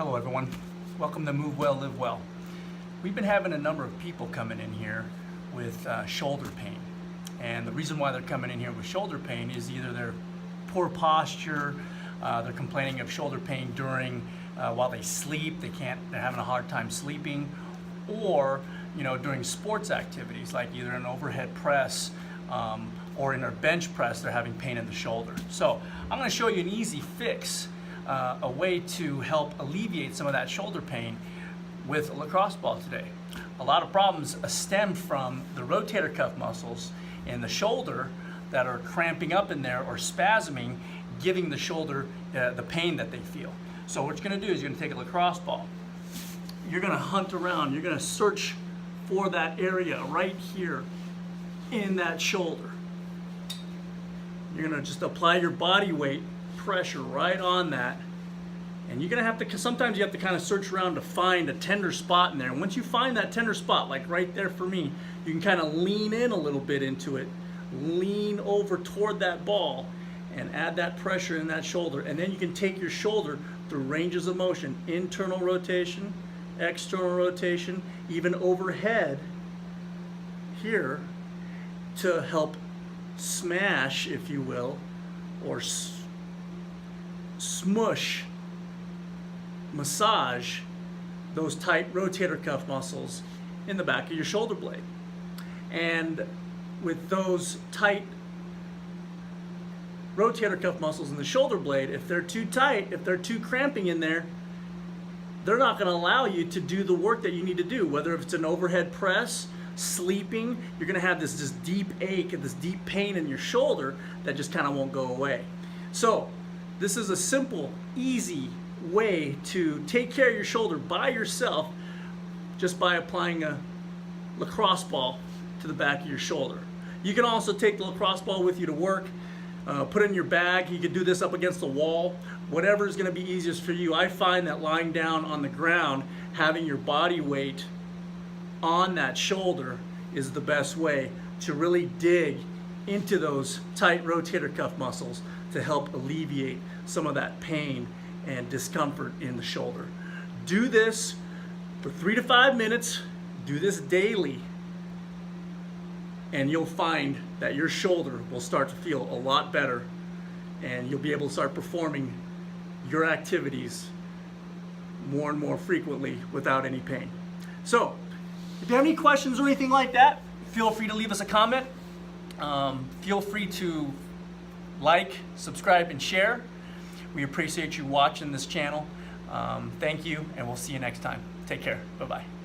Hello everyone, welcome to Move Well, Live Well. We've been having a number of people coming in here with shoulder pain, and the reason why they're coming in here with shoulder pain is either their poor posture, they're complaining of shoulder pain during while they sleep, they're having a hard time sleeping, or during sports activities like either an overhead press or in their bench press, they're having pain in the shoulder. So I'm going to show you an easy fix, a way to help alleviate some of that shoulder pain with a lacrosse ball today. A lot of problems stem from the rotator cuff muscles in the shoulder that are cramping up in there or spasming, giving the shoulder the pain that they feel. So what you're going to do is you're going to take a lacrosse ball, you're going to hunt around, you're going to search for that area right here in that shoulder. You're going to just apply your body weight pressure right on that, and you're going to have to, sometimes you have to kind of search around to find a tender spot in there. And once you find that tender spot, like right there for me, you can kind of lean in a little bit into it, lean over toward that ball and add that pressure in that shoulder, and then you can take your shoulder through ranges of motion, internal rotation, external rotation, even overhead here, to help smash, if you will, or smush, massage those tight rotator cuff muscles in the back of your shoulder blade. And with those tight rotator cuff muscles in the shoulder blade, if they're too tight, if they're too cramping in there, they're not going to allow you to do the work that you need to do. Whether if it's an overhead press, sleeping, you're going to have this deep ache and this deep pain in your shoulder that just kind of won't go away. So this is a simple, easy way to take care of your shoulder by yourself, just by applying a lacrosse ball to the back of your shoulder. You can also take the lacrosse ball with you to work, put it in your bag. You can do this up against the wall, whatever is going to be easiest for you. I find that lying down on the ground, having your body weight on that shoulder is the best way to really dig into those tight rotator cuff muscles to help alleviate some of that pain and discomfort in the shoulder. Do this for 3 to 5 minutes. Do this daily, and you'll find that your shoulder will start to feel a lot better, and you'll be able to start performing your activities more and more frequently without any pain. So if you have any questions or anything like that, feel free to leave us a comment. Feel free to like, subscribe, and share. We appreciate you watching this channel. Thank you, and we'll see you next time. Take care. Bye-bye.